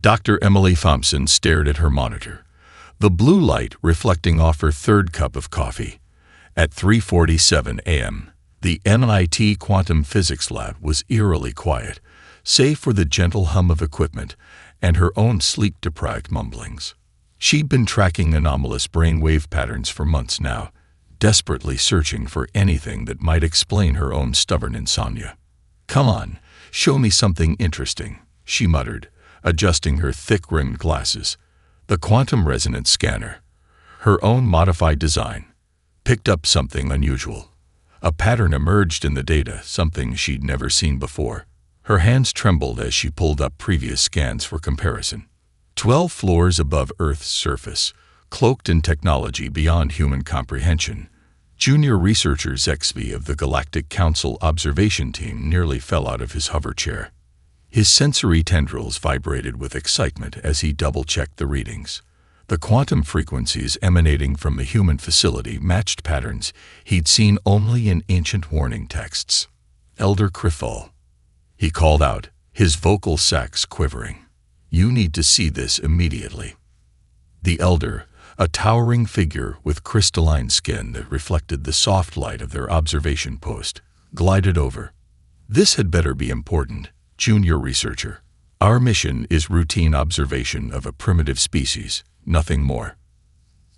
Dr. Emily Thompson stared at her monitor, the blue light reflecting off her third cup of coffee. At 3:47 a.m., the NIT Quantum Physics Lab was eerily quiet, save for the gentle hum of equipment and her own sleep-deprived mumblings. She'd been tracking anomalous brainwave patterns for months now, desperately searching for anything that might explain her own stubborn insomnia. "Come on, show me something interesting," she muttered, adjusting her thick-rimmed glasses. The quantum resonance scanner, her own modified design, picked up something unusual. A pattern emerged in the data, something she'd never seen before. Her hands trembled as she pulled up previous scans for comparison. 12 floors above Earth's surface, cloaked in technology beyond human comprehension, junior researcher HFY of the Galactic Council observation team nearly fell out of his hover chair. His sensory tendrils vibrated with excitement as he double-checked the readings. The quantum frequencies emanating from the human facility matched patterns he'd seen only in ancient warning texts. "Elder Crithal," he called out, his vocal sacs quivering. "You need to see this immediately." The Elder, a towering figure with crystalline skin that reflected the soft light of their observation post, glided over. "This had better be important, junior researcher. Our mission is routine observation of a primitive species, nothing more."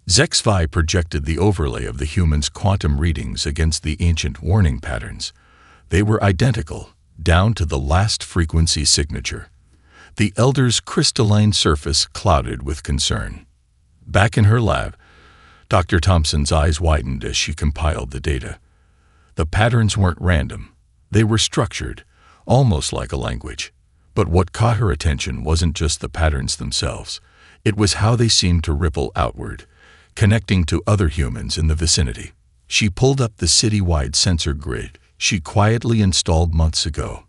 HFY projected the overlay of the human's quantum readings against the ancient warning patterns. They were identical, down to the last frequency signature. The Elder's crystalline surface clouded with concern. Back in her lab, Dr. Thompson's eyes widened as she compiled the data. The patterns weren't random. They were structured, almost like a language. But what caught her attention wasn't just the patterns themselves. It was how they seemed to ripple outward, connecting to other humans in the vicinity. She pulled up the city-wide sensor grid she quietly installed months ago.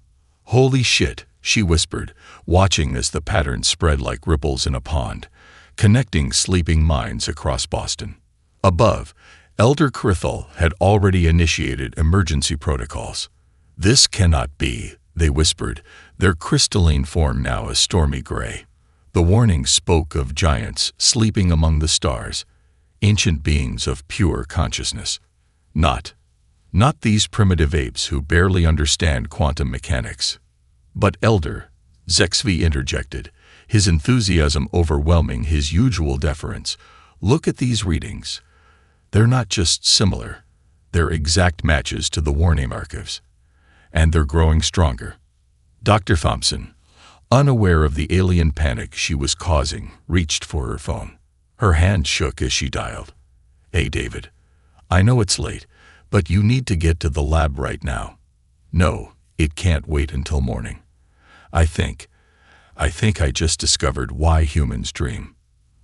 "Holy shit," she whispered, watching as the patterns spread like ripples in a pond, connecting sleeping minds across Boston. Above, Elder Crithal had already initiated emergency protocols. "This cannot be," they whispered, their crystalline form now a stormy gray. The warning spoke of giants sleeping among the stars, ancient beings of pure consciousness. Not these primitive apes who barely understand quantum mechanics. "But Elder," HFY interjected, his enthusiasm overwhelming his usual deference, "look at these readings. They're not just similar, they're exact matches to the warning archives. And they're growing stronger." Dr. Thompson, unaware of the alien panic she was causing, reached for her phone. Her hand shook as she dialed. "Hey, David. I know it's late, but you need to get to the lab right now." "No, it can't wait until morning. I think I just discovered why humans dream."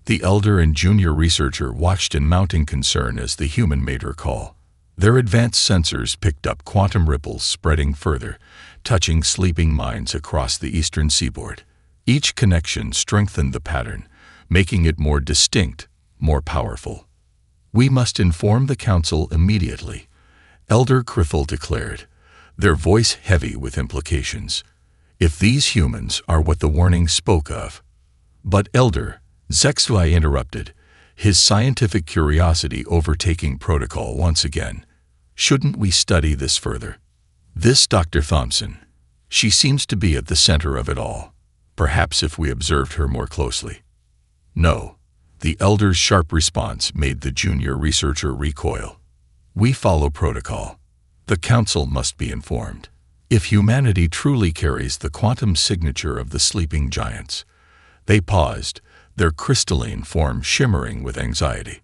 The Elder and junior researcher watched in mounting concern as the human made her call. Their advanced sensors picked up quantum ripples spreading further, touching sleeping minds across the eastern seaboard. Each connection strengthened the pattern, making it more distinct, more powerful. "We must inform the council immediately," Elder Crithal declared, their voice heavy with implications. "If these humans are what the warning spoke of." "But Elder," HFY interrupted, his scientific curiosity overtaking protocol once again, "shouldn't we study this further? This Dr. Thompson, she seems to be at the center of it all. Perhaps if we observed her more closely." "No." The Elder's sharp response made the junior researcher recoil. "We follow protocol. The council must be informed. If humanity truly carries the quantum signature of the sleeping giants." They paused, their crystalline form shimmering with anxiety.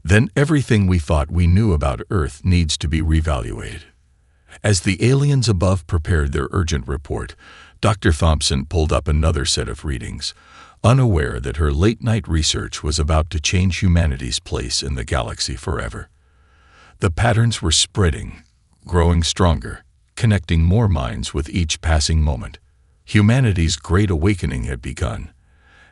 "Then everything we thought we knew about Earth needs to be reevaluated." As the aliens above prepared their urgent report, Dr. Thompson pulled up another set of readings, unaware that her late-night research was about to change humanity's place in the galaxy forever. The patterns were spreading, growing stronger, connecting more minds with each passing moment. Humanity's great awakening had begun,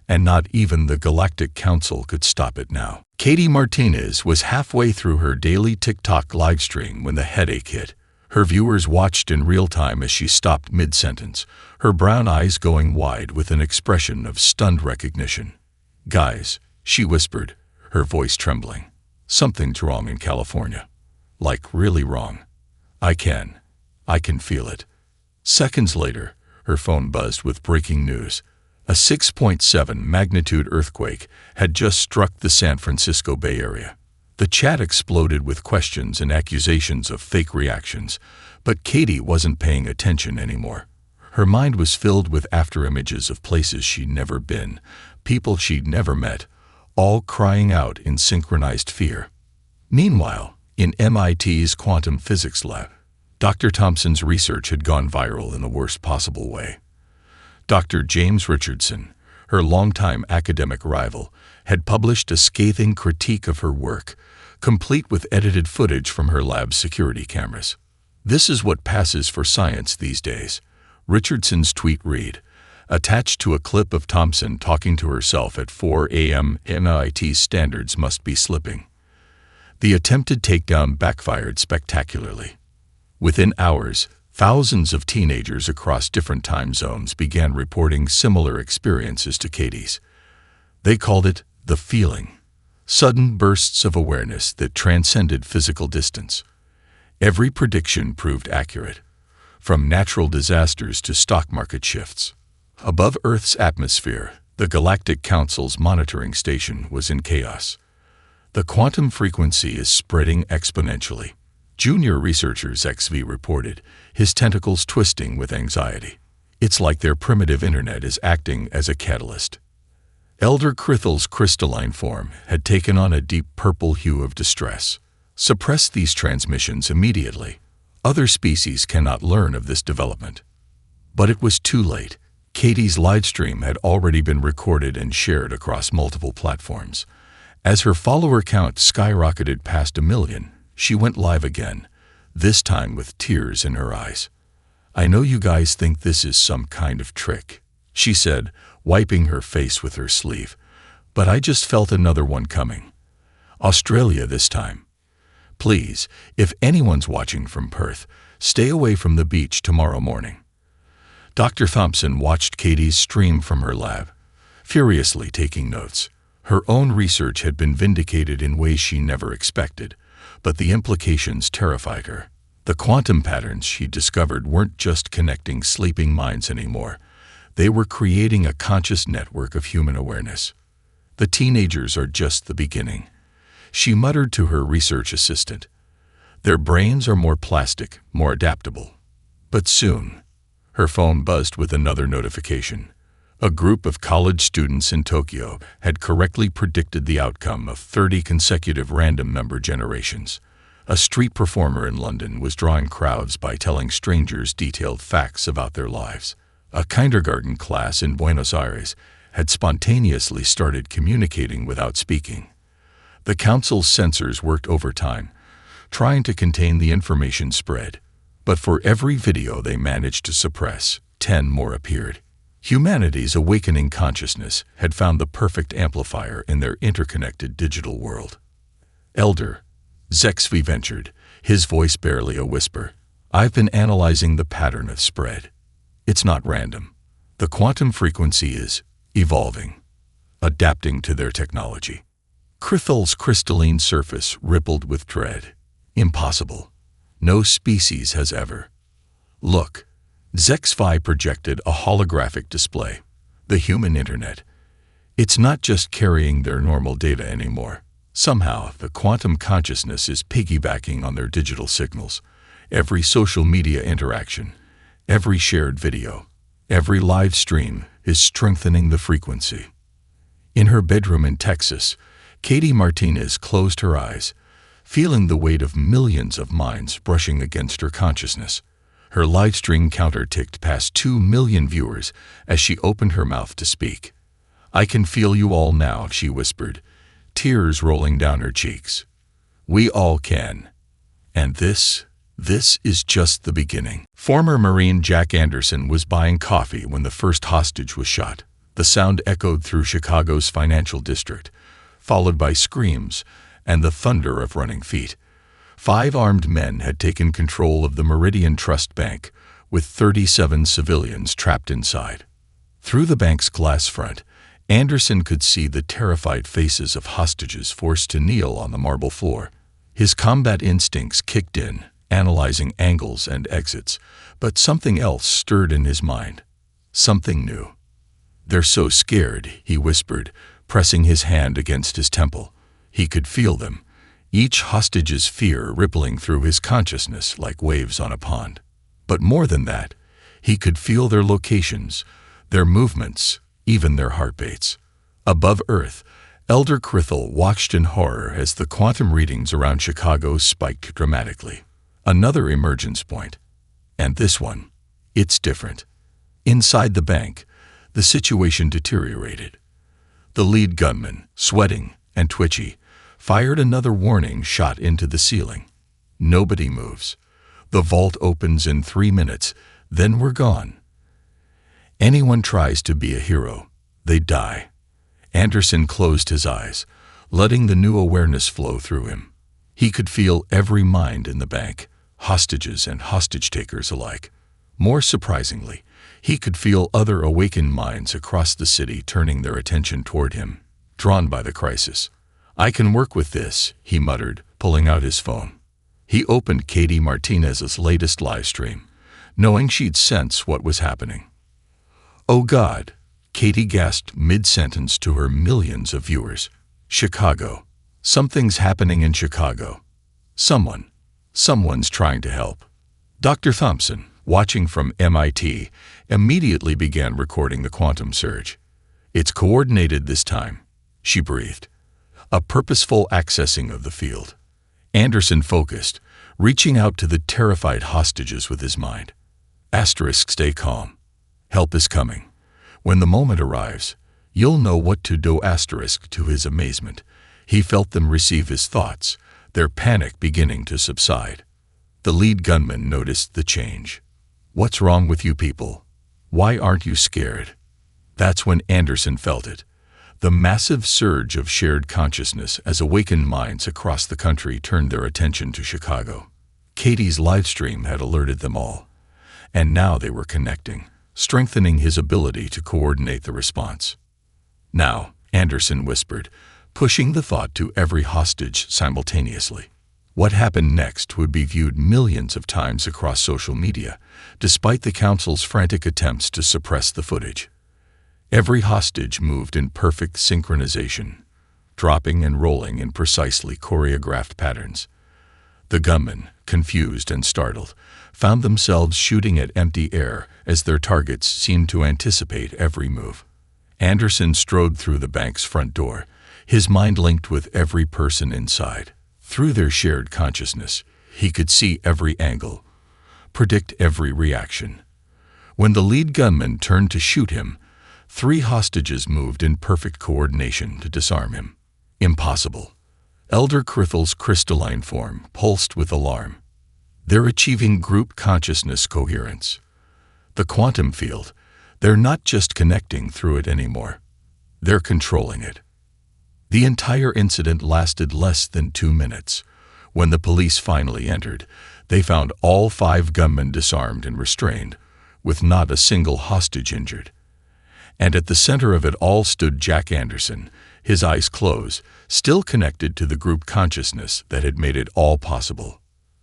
and not even the Galactic Council could stop it now. Katie Martinez was halfway through her daily TikTok livestream when the headache hit. Her viewers watched in real time as she stopped mid-sentence, her brown eyes going wide with an expression of stunned recognition. "Guys," she whispered, her voice trembling. "Something's wrong in California. Like, really wrong. I can feel it." Seconds later, her phone buzzed with breaking news. A 6.7 magnitude earthquake had just struck the San Francisco Bay Area. The chat exploded with questions and accusations of fake reactions, but Katie wasn't paying attention anymore. Her mind was filled with afterimages of places she'd never been, people she'd never met, all crying out in synchronized fear. Meanwhile, in MIT's quantum physics lab, Dr. Thompson's research had gone viral in the worst possible way. Dr. James Richardson, her longtime academic rival, had published a scathing critique of her work, complete with edited footage from her lab's security cameras. "This is what passes for science these days," Richardson's tweet read, attached to a clip of Thompson talking to herself at 4 a.m. MIT's standards must be slipping. The attempted takedown backfired spectacularly. Within hours, thousands of teenagers across different time zones began reporting similar experiences to Katie's. They called it the feeling, sudden bursts of awareness that transcended physical distance. Every prediction proved accurate, from natural disasters to stock market shifts. Above Earth's atmosphere, the Galactic Council's monitoring station was in chaos. The quantum frequency is spreading exponentially. Junior researcher XV reported, his tentacles twisting with anxiety. "It's like their primitive internet is acting as a catalyst." Elder Crithel's crystalline form had taken on a deep purple hue of distress. "Suppress these transmissions immediately. Other species cannot learn of this development." But it was too late. Katie's livestream had already been recorded and shared across multiple platforms. As her follower count skyrocketed past 1 million, she went live again, this time with tears in her eyes. "I know you guys think this is some kind of trick," she said, wiping her face with her sleeve, "but I just felt another one coming. Australia this time. Please, if anyone's watching from Perth, stay away from the beach tomorrow morning." Dr. Thompson watched Katie's stream from her lab, furiously taking notes. Her own research had been vindicated in ways she never expected, but the implications terrified her. The quantum patterns she discovered weren't just connecting sleeping minds anymore. They were creating a conscious network of human awareness. "The teenagers are just the beginning," she muttered to her research assistant. "Their brains are more plastic, more adaptable." But soon, her phone buzzed with another notification. A group of college students in Tokyo had correctly predicted the outcome of 30 consecutive random number generations. A street performer in London was drawing crowds by telling strangers detailed facts about their lives. A kindergarten class in Buenos Aires had spontaneously started communicating without speaking. The council's censors worked overtime, trying to contain the information spread. But for every video they managed to suppress, 10 more appeared. Humanity's awakening consciousness had found the perfect amplifier in their interconnected digital world. "Elder," Zexvi ventured, his voice barely a whisper, "I've been analyzing the pattern of spread. It's not random. The quantum frequency is evolving, adapting to their technology." Crithel's crystalline surface rippled with dread. "Impossible. No species has ever." "Look." Zexvi projected a holographic display. "The human internet. It's not just carrying their normal data anymore. Somehow, the quantum consciousness is piggybacking on their digital signals. Every social media interaction, every shared video, every live stream is strengthening the frequency." In her bedroom in Texas, Katie Martinez closed her eyes, feeling the weight of millions of minds brushing against her consciousness. Her livestream counter ticked past 2 million viewers as she opened her mouth to speak. "I can feel you all now," she whispered, tears rolling down her cheeks. "We all can. And this is just the beginning." Former Marine Jack Anderson was buying coffee when the first hostage was shot. The sound echoed through Chicago's financial district, followed by screams and the thunder of running feet. 5 armed men had taken control of the Meridian Trust Bank, with 37 civilians trapped inside. Through the bank's glass front, Anderson could see the terrified faces of hostages forced to kneel on the marble floor. His combat instincts kicked in, analyzing angles and exits, but something else stirred in his mind. Something new. "They're so scared," he whispered, pressing his hand against his temple. He could feel them, each hostage's fear rippling through his consciousness like waves on a pond. But more than that, he could feel their locations, their movements, even their heartbeats. Above Earth, Elder Crithel watched in horror as the quantum readings around Chicago spiked dramatically. Another emergence point. And this one, it's different. Inside the bank, the situation deteriorated. The lead gunman, sweating and twitchy, fired another warning shot into the ceiling. Nobody moves. The vault opens in 3 minutes, then we're gone. Anyone tries to be a hero, they die. Anderson closed his eyes, letting the new awareness flow through him. He could feel every mind in the bank, hostages and hostage-takers alike. More surprisingly, he could feel other awakened minds across the city turning their attention toward him, drawn by the crisis. "I can work with this," he muttered, pulling out his phone. He opened Katie Martinez's latest live stream, knowing she'd sense what was happening. "Oh God," Katie gasped mid-sentence to her millions of viewers. "Chicago. Something's happening in Chicago. Someone's trying to help." Dr. Thompson, watching from MIT, immediately began recording the quantum surge. "It's coordinated this time," she breathed. "A purposeful accessing of the field." Anderson focused, reaching out to the terrified hostages with his mind. "Stay calm. Help is coming. When the moment arrives, you'll know what to do." To his amazement, he felt them receive his thoughts, their panic beginning to subside. The lead gunman noticed the change. "What's wrong with you people? Why aren't you scared?" That's when Anderson felt it. The massive surge of shared consciousness as awakened minds across the country turned their attention to Chicago. Katie's livestream had alerted them all, and now they were connecting, strengthening his ability to coordinate the response. "Now," Anderson whispered, pushing the thought to every hostage simultaneously. What happened next would be viewed millions of times across social media, despite the council's frantic attempts to suppress the footage. Every hostage moved in perfect synchronization, dropping and rolling in precisely choreographed patterns. The gunmen, confused and startled, found themselves shooting at empty air as their targets seemed to anticipate every move. Anderson strode through the bank's front door, his mind linked with every person inside. Through their shared consciousness, he could see every angle, predict every reaction. When the lead gunman turned to shoot him, 3 hostages moved in perfect coordination to disarm him. Impossible. Elder Crithel's crystalline form pulsed with alarm. They're achieving group consciousness coherence. The quantum field, they're not just connecting through it anymore. They're controlling it. The entire incident lasted less than 2 minutes. When the police finally entered, they found all 5 gunmen disarmed and restrained, with not a single hostage injured. And at the center of it all stood Jack Anderson, his eyes closed, still connected to the group consciousness that had made it all possible.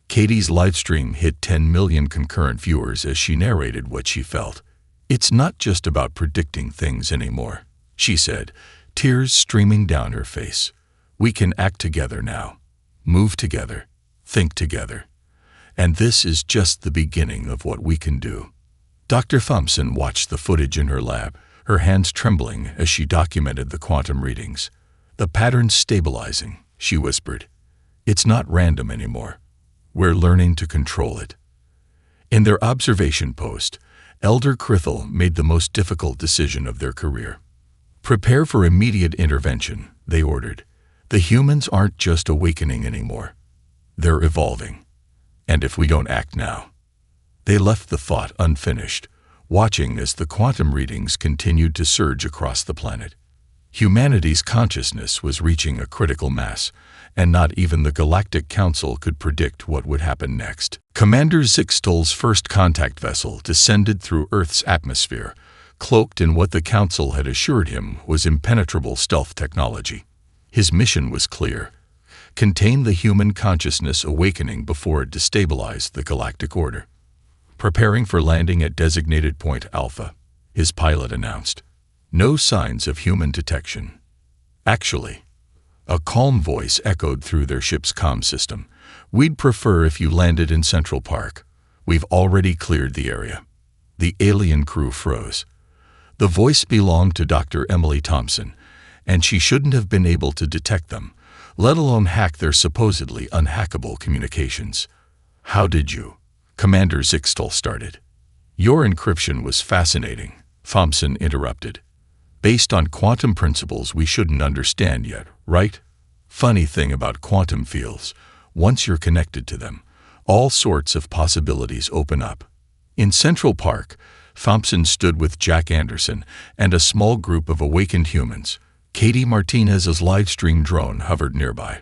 Katie's livestream hit 10 million concurrent viewers as she narrated what she felt. "It's not just about predicting things anymore," she said, tears streaming down her face. "We can act together now, move together, think together. And this is just the beginning of what we can do." Dr. Thompson watched the footage in her lab, her hands trembling as she documented the quantum readings. "The pattern's stabilizing," she whispered. "It's not random anymore. We're learning to control it." In their observation post, Elder Crithel made the most difficult decision of their career. "Prepare for immediate intervention," they ordered. "The humans aren't just awakening anymore. They're evolving. And if we don't act now..." They left the thought unfinished, watching as the quantum readings continued to surge across the planet. Humanity's consciousness was reaching a critical mass, and not even the Galactic Council could predict what would happen next. Commander Zixtal's first contact vessel descended through Earth's atmosphere, cloaked in what the Council had assured him was impenetrable stealth technology. His mission was clear: contain the human consciousness awakening before it destabilized the galactic order. Preparing for landing at designated Point Alpha, his pilot announced. No signs of human detection. Actually, a calm voice echoed through their ship's comm system. We'd prefer if you landed in Central Park. We've already cleared the area. The alien crew froze. The voice belonged to Dr. Emily Thompson, and she shouldn't have been able to detect them, let alone hack their supposedly unhackable communications. How did you? Commander Zixtal started. Your encryption was fascinating, Thompson interrupted. Based on quantum principles we shouldn't understand yet, right? Funny thing about quantum fields, once you're connected to them, all sorts of possibilities open up. In Central Park, Thompson stood with Jack Anderson and a small group of awakened humans. Katie Martinez's live-stream drone hovered nearby,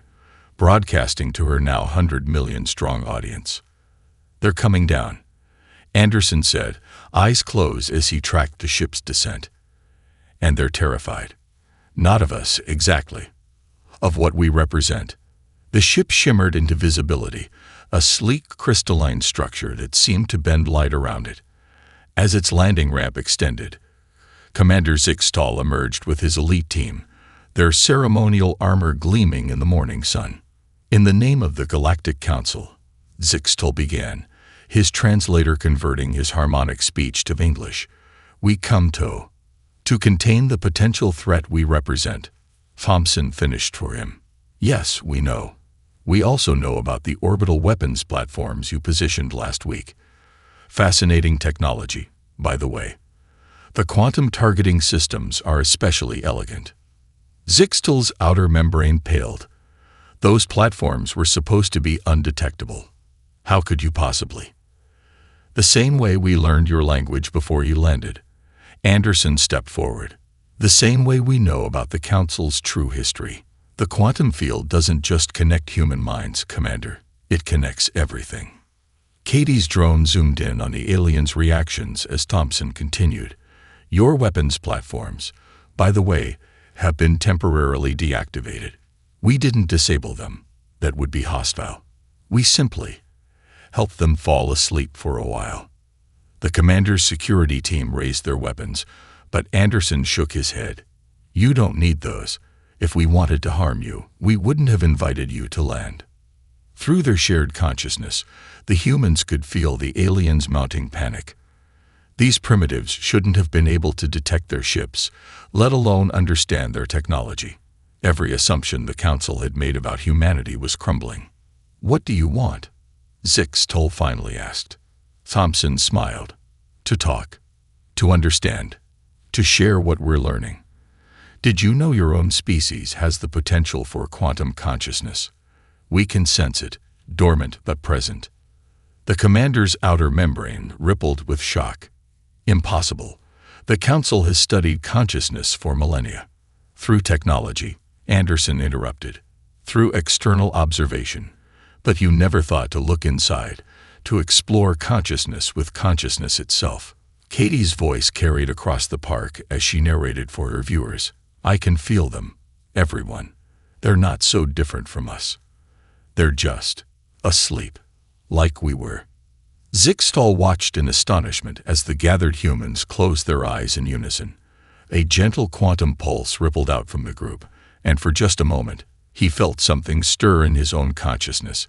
broadcasting to her now 100 million-strong audience. They're coming down, Anderson said, eyes closed as he tracked the ship's descent. And they're terrified. Not of us, exactly. Of what we represent. The ship shimmered into visibility, a sleek crystalline structure that seemed to bend light around it. As its landing ramp extended, Commander Zixtal emerged with his elite team, their ceremonial armor gleaming in the morning sun. In the name of the Galactic Council, Zixtal began, his translator converting his harmonic speech to English. We come to contain the potential threat we represent. Thompson finished for him. Yes, we know. We also know about the orbital weapons platforms you positioned last week. Fascinating technology, by the way. The quantum targeting systems are especially elegant. Zixtal's outer membrane paled. Those platforms were supposed to be undetectable. How could you possibly? The same way we learned your language before you landed. Anderson stepped forward. The same way we know about the Council's true history. The quantum field doesn't just connect human minds, Commander. It connects everything. Katie's drone zoomed in on the aliens' reactions as Thompson continued. Your weapons platforms, by the way, have been temporarily deactivated. We didn't disable them. That would be hostile. We simply helped them fall asleep for a while. The commander's security team raised their weapons, but Anderson shook his head. You don't need those. If we wanted to harm you, we wouldn't have invited you to land. Through their shared consciousness, the humans could feel the aliens' mounting panic. These primitives shouldn't have been able to detect their ships, let alone understand their technology. Every assumption the Council had made about humanity was crumbling. What do you want? Zixtal finally asked. Thompson smiled. To talk. To understand. To share what we're learning. Did you know your own species has the potential for quantum consciousness? We can sense it, dormant but present. The commander's outer membrane rippled with shock. Impossible. The Council has studied consciousness for millennia. Through technology, Anderson interrupted. Through external observation. But you never thought to look inside, to explore consciousness with consciousness itself. Katie's voice carried across the park as she narrated for her viewers. I can feel them. Everyone. They're not so different from us. They're just asleep, like we were. Zixtal watched in astonishment as the gathered humans closed their eyes in unison. A gentle quantum pulse rippled out from the group, and for just a moment, he felt something stir in his own consciousness,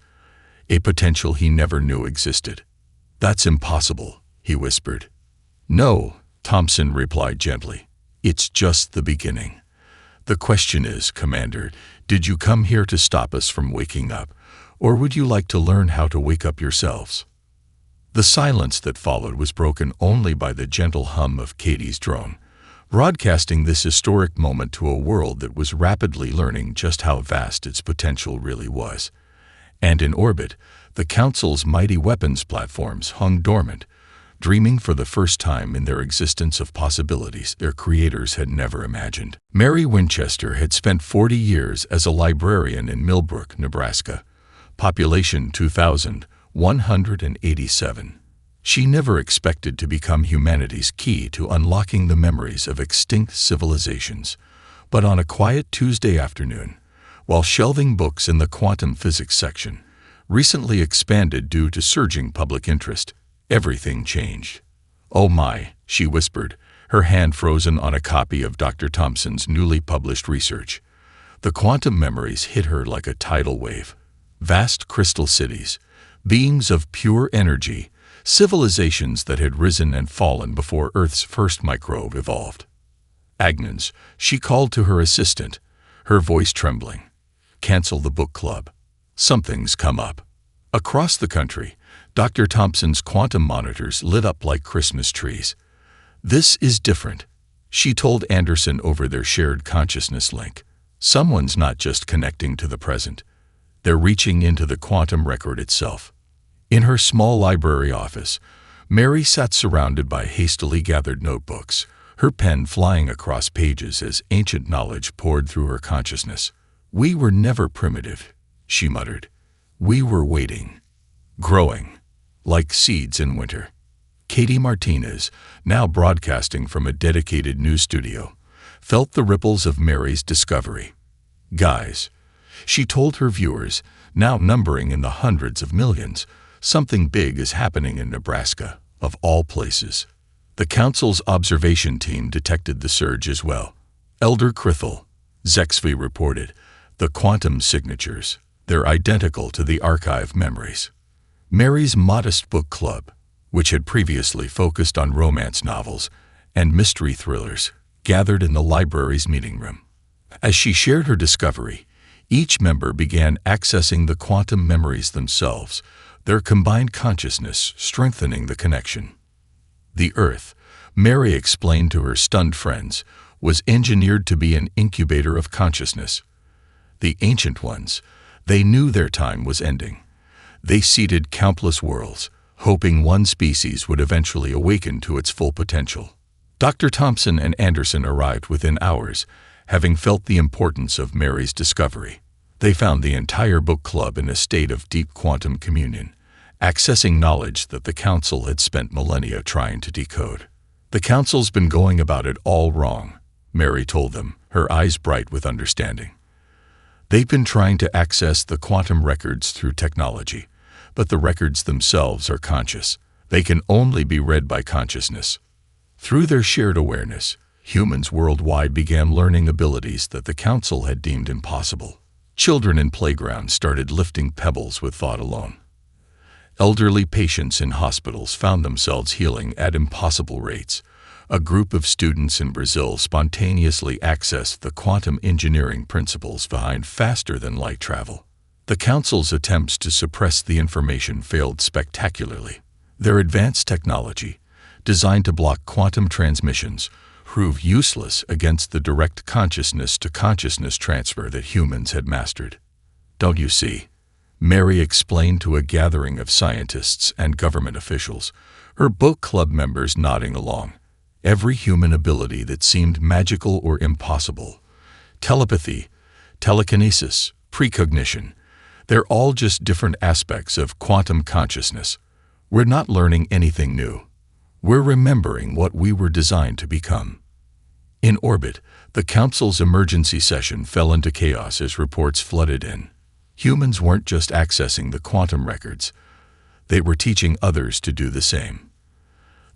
a potential he never knew existed. That's impossible, he whispered. No, Thompson replied gently. It's just the beginning. The question is, Commander, did you come here to stop us from waking up, or would you like to learn how to wake up yourselves? The silence that followed was broken only by the gentle hum of Katie's drone, broadcasting this historic moment to a world that was rapidly learning just how vast its potential really was. And in orbit, the Council's mighty weapons platforms hung dormant, dreaming for the first time in their existence of possibilities their creators had never imagined. Mary Winchester had spent 40 years as a librarian in Millbrook, Nebraska, population 2,187. She never expected to become humanity's key to unlocking the memories of extinct civilizations. But on a quiet Tuesday afternoon, while shelving books in the quantum physics section, recently expanded due to surging public interest, everything changed. "Oh my," she whispered, her hand frozen on a copy of Dr. Thompson's newly published research. The quantum memories hit her like a tidal wave. Vast crystal cities, beings of pure energy, civilizations that had risen and fallen before Earth's first microbe evolved. "Agnes," she called to her assistant, her voice trembling. "Cancel the book club. Something's come up." Across the country, Dr. Thompson's quantum monitors lit up like Christmas trees. "This is different," she told Anderson over their shared consciousness link. "Someone's not just connecting to the present. They're reaching into the quantum record itself." In her small library office, Mary sat surrounded by hastily gathered notebooks, her pen flying across pages as ancient knowledge poured through her consciousness. "We were never primitive," she muttered. "We were waiting, growing, like seeds in winter." Katie Martinez, now broadcasting from a dedicated news studio, felt the ripples of Mary's discovery. "Guys," she told her viewers, now numbering in the hundreds of millions, "something big is happening in Nebraska, of all places." The council's observation team detected the surge as well. Elder Crithel, Zexvi reported, "The quantum signatures, they're identical to the archive memories." Mary's modest book club, which had previously focused on romance novels and mystery thrillers, gathered in the library's meeting room. As she shared her discovery, each member began accessing the quantum memories themselves, their combined consciousness strengthening the connection. The Earth, Mary explained to her stunned friends, was engineered to be an incubator of consciousness. The ancient ones, they knew their time was ending. They seeded countless worlds, hoping one species would eventually awaken to its full potential. Dr. Thompson and Anderson arrived within hours, having felt the importance of Mary's discovery. They found the entire book club in a state of deep quantum communion, accessing knowledge that the council had spent millennia trying to decode. "The council's been going about it all wrong," Mary told them, her eyes bright with understanding. "They've been trying to access the quantum records through technology, but the records themselves are conscious. They can only be read by consciousness." Through their shared awareness, humans worldwide began learning abilities that the council had deemed impossible. Children in playgrounds started lifting pebbles with thought alone. Elderly patients in hospitals found themselves healing at impossible rates. A group of students in Brazil spontaneously accessed the quantum engineering principles behind faster-than-light travel. The council's attempts to suppress the information failed spectacularly. Their advanced technology, designed to block quantum transmissions, proved useless against the direct consciousness-to-consciousness transfer that humans had mastered. "Don't you see?" Mary explained to a gathering of scientists and government officials, her book club members nodding along. Every human ability that seemed magical or impossible, telepathy, telekinesis, precognition, they're all just different aspects of quantum consciousness. We're not learning anything new. We're remembering what we were designed to become. In orbit, the council's emergency session fell into chaos as reports flooded in. Humans weren't just accessing the quantum records. They were teaching others to do the same.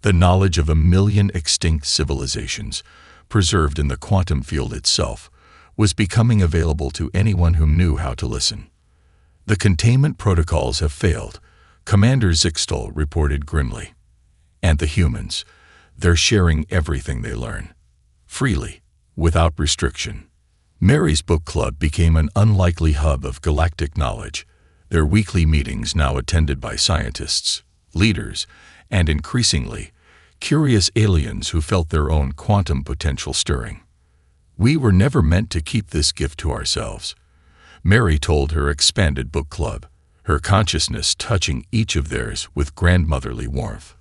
The knowledge of 1,000,000 extinct civilizations, preserved in the quantum field itself, was becoming available to anyone who knew how to listen. "The containment protocols have failed," Commander Zixtal reported grimly. "And the humans, they're sharing everything they learn. Freely, without restriction." Mary's book club became an unlikely hub of galactic knowledge, their weekly meetings now attended by scientists, leaders, and increasingly, curious aliens who felt their own quantum potential stirring. "We were never meant to keep this gift to ourselves," Mary told her expanded book club, her consciousness touching each of theirs with grandmotherly warmth.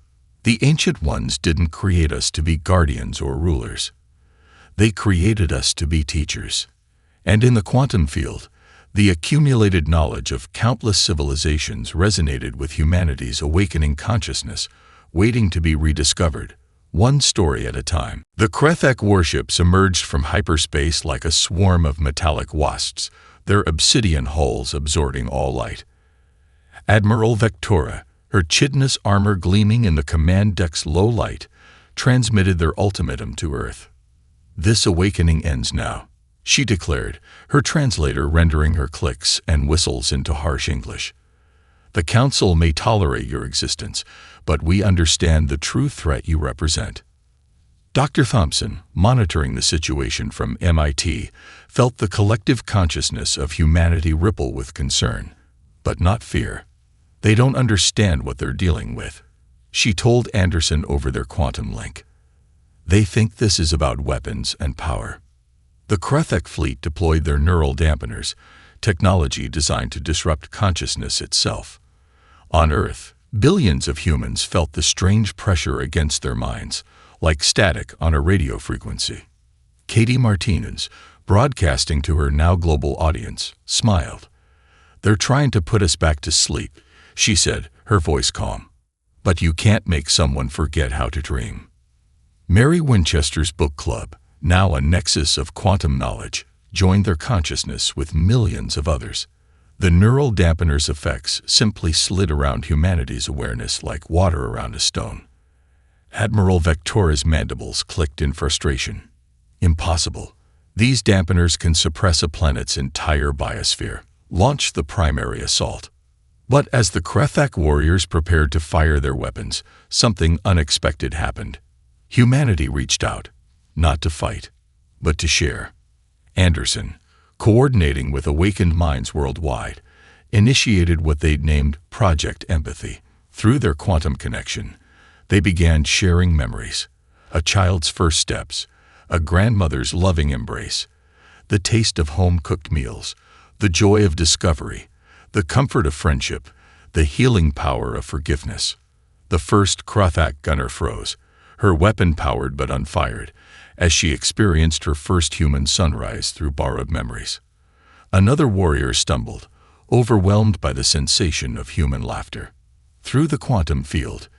The Ancient Ones didn't create us to be guardians or rulers. They created us to be teachers. And in the quantum field, the accumulated knowledge of countless civilizations resonated with humanity's awakening consciousness, waiting to be rediscovered, one story at a time. The Krethek warships emerged from hyperspace like a swarm of metallic wasps, their obsidian hulls absorbing all light. Admiral Vectora, her chitinous armor gleaming in the command deck's low light, transmitted their ultimatum to Earth. "This awakening ends now," she declared, her translator rendering her clicks and whistles into harsh English. "The Council may tolerate your existence, but we understand the true threat you represent." Dr. Thompson, monitoring the situation from MIT, felt the collective consciousness of humanity ripple with concern, but not fear. "They don't understand what they're dealing with," she told Anderson over their quantum link. "They think this is about weapons and power." The Krethek fleet deployed their neural dampeners, technology designed to disrupt consciousness itself. On Earth, billions of humans felt the strange pressure against their minds, like static on a radio frequency. Katie Martinez, broadcasting to her now global audience, smiled. "They're trying to put us back to sleep," she said, her voice calm. "But you can't make someone forget how to dream." Mary Winchester's book club, now a nexus of quantum knowledge, joined their consciousness with millions of others. The neural dampener's effects simply slid around humanity's awareness like water around a stone. Admiral Vectora's mandibles clicked in frustration. "Impossible. These dampeners can suppress a planet's entire biosphere, launch the primary assault." But as the Krethek warriors prepared to fire their weapons, something unexpected happened. Humanity reached out, not to fight, but to share. Anderson, coordinating with awakened minds worldwide, initiated what they'd named Project Empathy. Through their quantum connection, they began sharing memories, a child's first steps, a grandmother's loving embrace, the taste of home-cooked meals, the joy of discovery, the comfort of friendship, the healing power of forgiveness. The first Krethek gunner froze, her weapon powered but unfired, as she experienced her first human sunrise through borrowed memories. Another warrior stumbled, overwhelmed by the sensation of human laughter. Through the quantum field,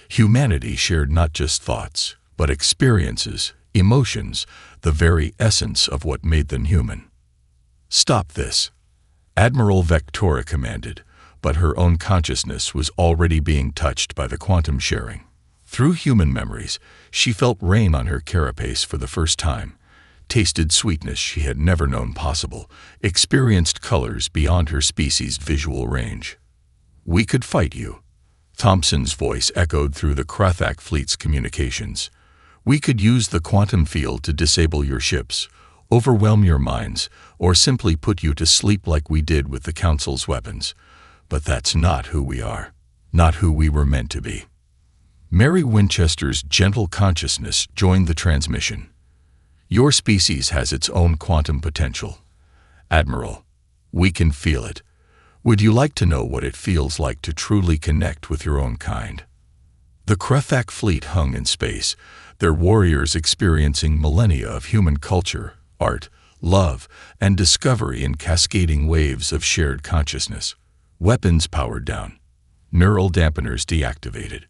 humanity shared not just thoughts, but experiences, emotions, the very essence of what made them human. "Stop this," Admiral Vectora commanded, but her own consciousness was already being touched by the quantum sharing. Through human memories, she felt rain on her carapace for the first time, tasted sweetness she had never known possible, experienced colors beyond her species' visual range. "We could fight you," Thompson's voice echoed through the Krethek fleet's communications. "We could use the quantum field to disable your ships, overwhelm your minds, or simply put you to sleep like we did with the Council's weapons. But that's not who we are, not who we were meant to be." Mary Winchester's gentle consciousness joined the transmission. "Your species has its own quantum potential. Admiral, we can feel it. Would you like to know what it feels like to truly connect with your own kind?" The Krethek fleet hung in space, their warriors experiencing millennia of human culture, art, love, and discovery in cascading waves of shared consciousness. Weapons powered down, neural dampeners deactivated.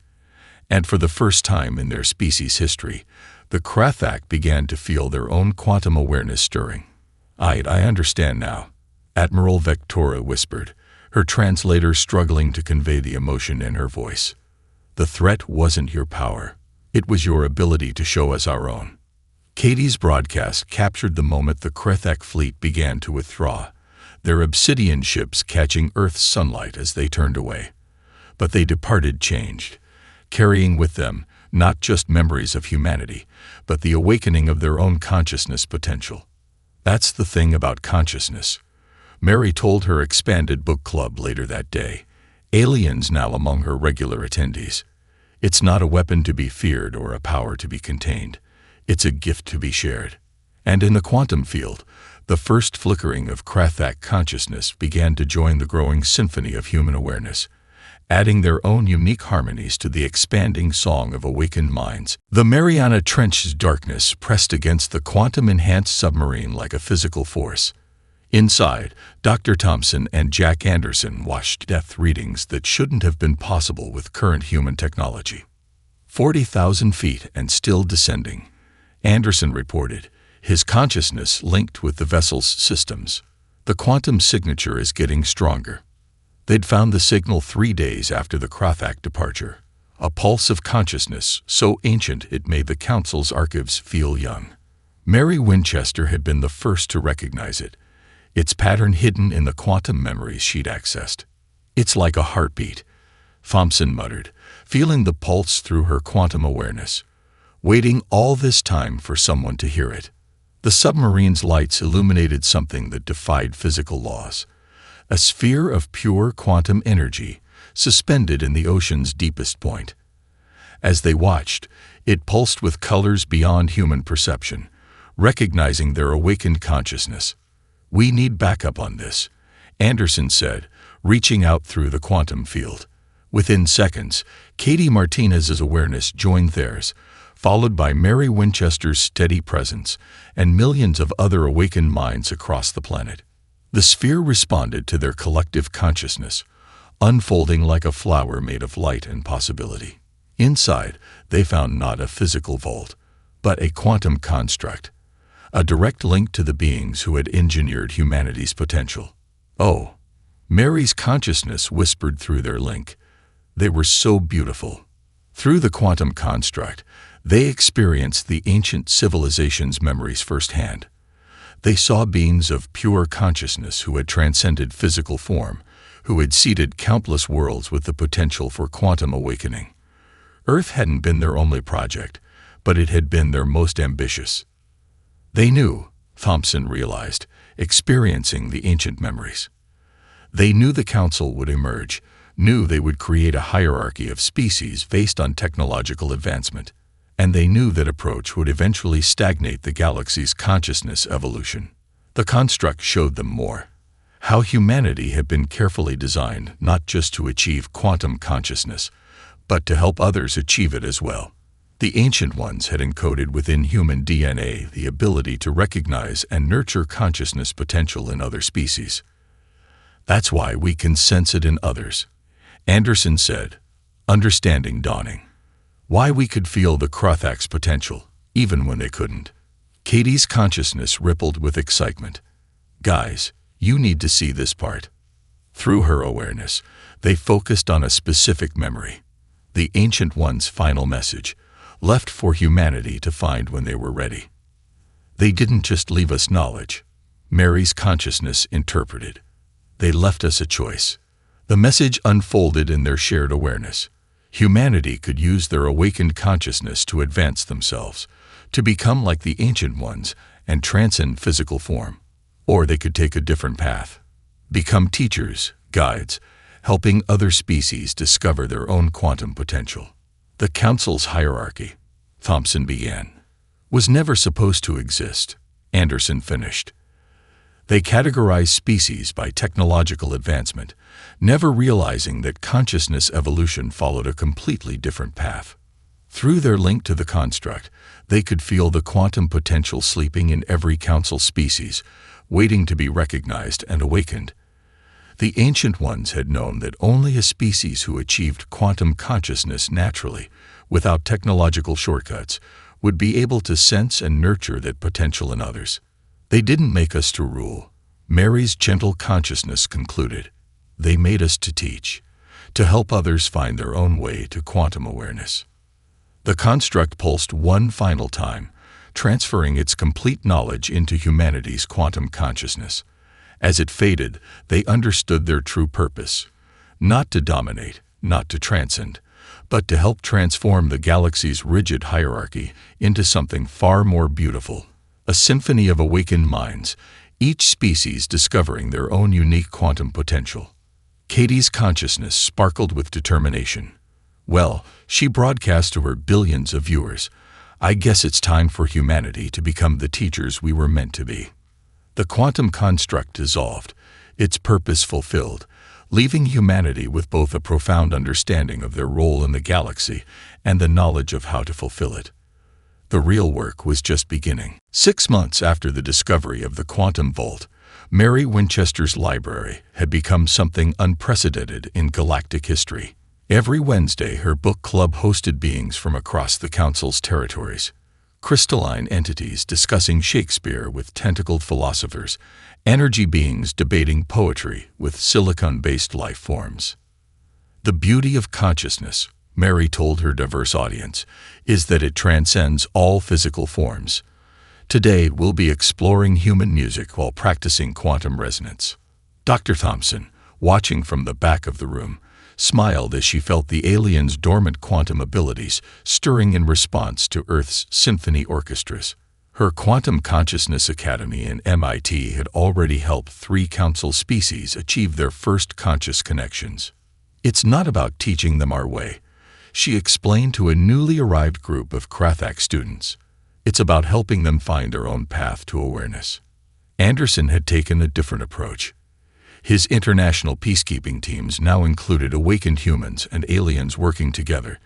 And for the first time in their species' history, the Krethek began to feel their own quantum awareness stirring. I understand now," Admiral Vectora whispered, her translator struggling to convey the emotion in her voice. "The threat wasn't your power. It was your ability to show us our own." Katie's broadcast captured the moment the Krethek fleet began to withdraw, their obsidian ships catching Earth's sunlight as they turned away. But they departed changed, carrying with them not just memories of humanity, but the awakening of their own consciousness potential. "That's the thing about consciousness," Mary told her expanded book club later that day, aliens now among her regular attendees. "It's not a weapon to be feared or a power to be contained. It's a gift to be shared." And in the quantum field, the first flickering of Krethek consciousness began to join the growing symphony of human awareness. adding their own unique harmonies to the expanding song of awakened minds. The Mariana Trench's darkness pressed against the quantum-enhanced submarine like a physical force. Inside, Dr. Thompson and Jack Anderson watched depth readings that shouldn't have been possible with current human technology. 40,000 feet and still descending, Anderson reported, his consciousness linked with the vessel's systems. The quantum signature is getting stronger. They'd found the signal 3 days after the Krothac departure, a pulse of consciousness so ancient it made the Council's archives feel young. Mary Winchester had been the first to recognize it, its pattern hidden in the quantum memories she'd accessed. "It's like a heartbeat," Thompson muttered, feeling the pulse through her quantum awareness, waiting all this time for someone to hear it. The submarine's lights illuminated something that defied physical laws. A sphere of pure quantum energy, suspended in the ocean's deepest point. As they watched, it pulsed with colors beyond human perception, recognizing their awakened consciousness. "We need backup on this," Anderson said, reaching out through the quantum field. Within seconds, Katie Martinez's awareness joined theirs, followed by Mary Winchester's steady presence and millions of other awakened minds across the planet. The sphere responded to their collective consciousness, unfolding like a flower made of light and possibility. Inside, they found not a physical vault, but a quantum construct, a direct link to the beings who had engineered humanity's potential. "Oh," Mary's consciousness whispered through their link. They were so beautiful. Through the quantum construct, they experienced the ancient civilization's memories firsthand. They saw beings of pure consciousness who had transcended physical form, who had seeded countless worlds with the potential for quantum awakening. Earth hadn't been their only project, but it had been their most ambitious. They knew, Thompson realized, experiencing the ancient memories. They knew the Council would emerge, knew they would create a hierarchy of species based on technological advancement, and they knew that approach would eventually stagnate the galaxy's consciousness evolution. The construct showed them more. How humanity had been carefully designed not just to achieve quantum consciousness, but to help others achieve it as well. The Ancient Ones had encoded within human DNA the ability to recognize and nurture consciousness potential in other species. "That's why we can sense it in others," Anderson said, understanding dawning. "Why we could feel the Krothak's potential, even when they couldn't." Katie's consciousness rippled with excitement. "Guys, you need to see this part." Through her awareness, they focused on a specific memory, the Ancient One's final message, left for humanity to find when they were ready. "They didn't just leave us knowledge," Mary's consciousness interpreted. "They left us a choice." The message unfolded in their shared awareness. Humanity could use their awakened consciousness to advance themselves, to become like the Ancient Ones and transcend physical form. Or they could take a different path, become teachers, guides, helping other species discover their own quantum potential. "The Council's hierarchy," Thompson began, "was never supposed to exist," Anderson finished. "They categorized species by technological advancement, never realizing that consciousness evolution followed a completely different path. Through their link to the construct, they could feel the quantum potential sleeping in every Council species, waiting to be recognized and awakened. The Ancient Ones had known that only a species who achieved quantum consciousness naturally, without technological shortcuts, would be able to sense and nurture that potential in others. "They didn't make us to rule," Mary's gentle consciousness concluded. "They made us to teach, to help others find their own way to quantum awareness." The construct pulsed one final time, transferring its complete knowledge into humanity's quantum consciousness. As it faded, they understood their true purpose, not to dominate, not to transcend, but to help transform the galaxy's rigid hierarchy into something far more beautiful. A symphony of awakened minds, each species discovering their own unique quantum potential. Katie's consciousness sparkled with determination. Well, she broadcast to her billions of viewers, "I guess it's time for humanity to become the teachers we were meant to be." The quantum construct dissolved, its purpose fulfilled, leaving humanity with both a profound understanding of their role in the galaxy and the knowledge of how to fulfill it. The real work was just beginning. 6 months after the discovery of the quantum vault, Mary Winchester's library had become something unprecedented in galactic history. Every Wednesday, her book club hosted beings from across the Council's territories. Crystalline entities discussing Shakespeare with tentacled philosophers, energy beings debating poetry with silicon-based life forms. The beauty of consciousness, Mary told her diverse audience, is that it transcends all physical forms. Today, we'll be exploring human music while practicing quantum resonance. Dr. Thompson, watching from the back of the room, smiled as she felt the aliens' dormant quantum abilities stirring in response to Earth's symphony orchestras. Her Quantum Consciousness Academy in MIT had already helped 3 council species achieve their first conscious connections. It's not about teaching them our way, she explained to a newly arrived group of Krathac students. It's about helping them find their own path to awareness. Anderson had taken a different approach. His international peacekeeping teams now included awakened humans and aliens working together,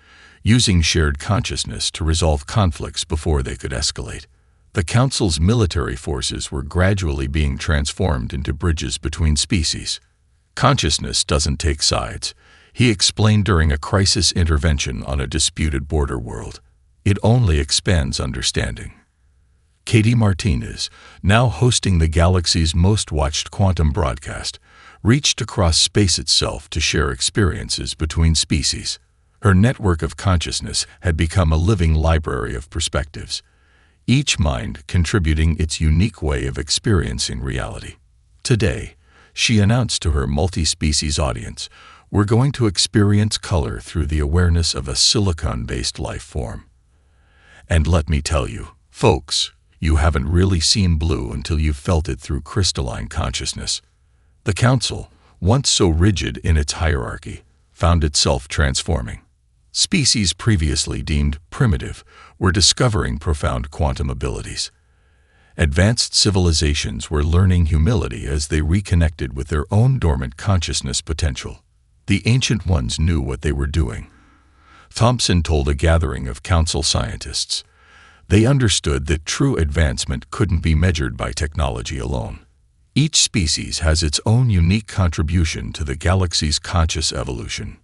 using shared consciousness to resolve conflicts before they could escalate. The Council's military forces were gradually being transformed into bridges between species. Consciousness doesn't take sides, he explained during a crisis intervention on a disputed border world. It only expands understanding. Katie Martinez, now hosting the galaxy's most watched quantum broadcast, reached across space itself to share experiences between species. Her network of consciousness had become a living library of perspectives, each mind contributing its unique way of experiencing reality. Today, she announced to her multi-species audience, we're going to experience color through the awareness of a silicon-based life form. And let me tell you, folks, you haven't really seen blue until you've felt it through crystalline consciousness. The Council, once so rigid in its hierarchy, found itself transforming. Species previously deemed primitive were discovering profound quantum abilities. Advanced civilizations were learning humility as they reconnected with their own dormant consciousness potential. The ancient ones knew what they were doing. Thompson told a gathering of council scientists. They understood that true advancement couldn't be measured by technology alone. Each species has its own unique contribution to the galaxy's conscious evolution.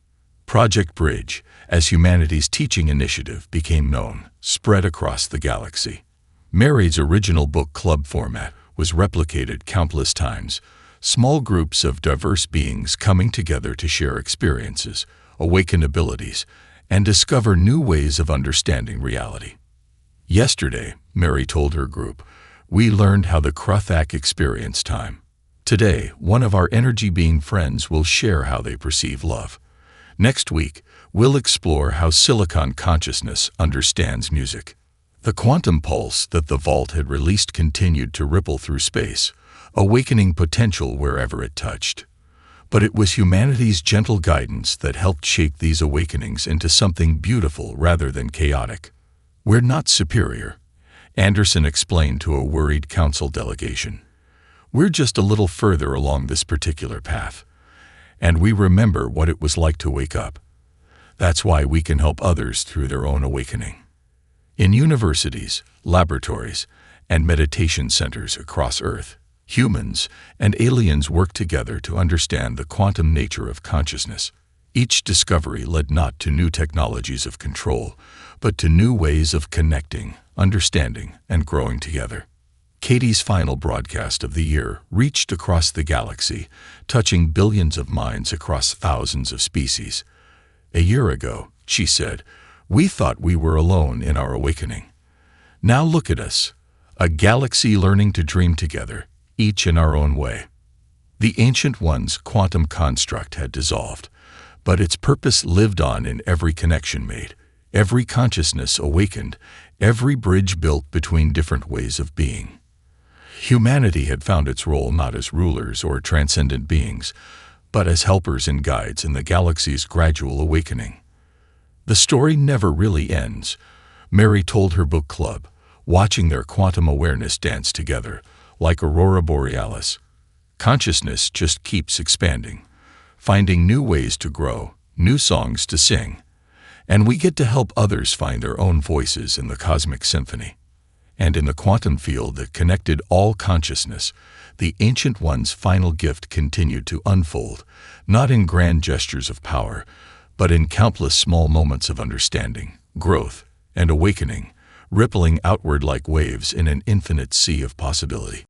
Project Bridge, as humanity's teaching initiative became known, spread across the galaxy. Mary's original book club format was replicated countless times, small groups of diverse beings coming together to share experiences, awaken abilities, and discover new ways of understanding reality. Yesterday, Mary told her group, we learned how the Krathac experience time. Today, one of our energy being friends will share how they perceive love. Next week, we'll explore how silicon consciousness understands music. The quantum pulse that the vault had released continued to ripple through space, awakening potential wherever it touched. But it was humanity's gentle guidance that helped shape these awakenings into something beautiful rather than chaotic. We're not superior, Anderson explained to a worried council delegation. We're just a little further along this particular path, and we remember what it was like to wake up. That's why we can help others through their own awakening. In universities, laboratories, and meditation centers across Earth, humans and aliens work together to understand the quantum nature of consciousness. Each discovery led not to new technologies of control, but to new ways of connecting, understanding, and growing together. Katie's final broadcast of the year reached across the galaxy, touching billions of minds across thousands of species. A year ago, she said, we thought we were alone in our awakening. Now look at us, a galaxy learning to dream together, each in our own way. The Ancient One's quantum construct had dissolved, but its purpose lived on in every connection made, every consciousness awakened, every bridge built between different ways of being. Humanity had found its role not as rulers or transcendent beings, but as helpers and guides in the galaxy's gradual awakening. The story never really ends, Mary told her book club, watching their quantum awareness dance together, like Aurora Borealis. Consciousness just keeps expanding, finding new ways to grow, new songs to sing. And we get to help others find their own voices in the cosmic symphony. And in the quantum field that connected all consciousness, the Ancient One's final gift continued to unfold, not in grand gestures of power, but in countless small moments of understanding, growth, and awakening, rippling outward like waves in an infinite sea of possibility.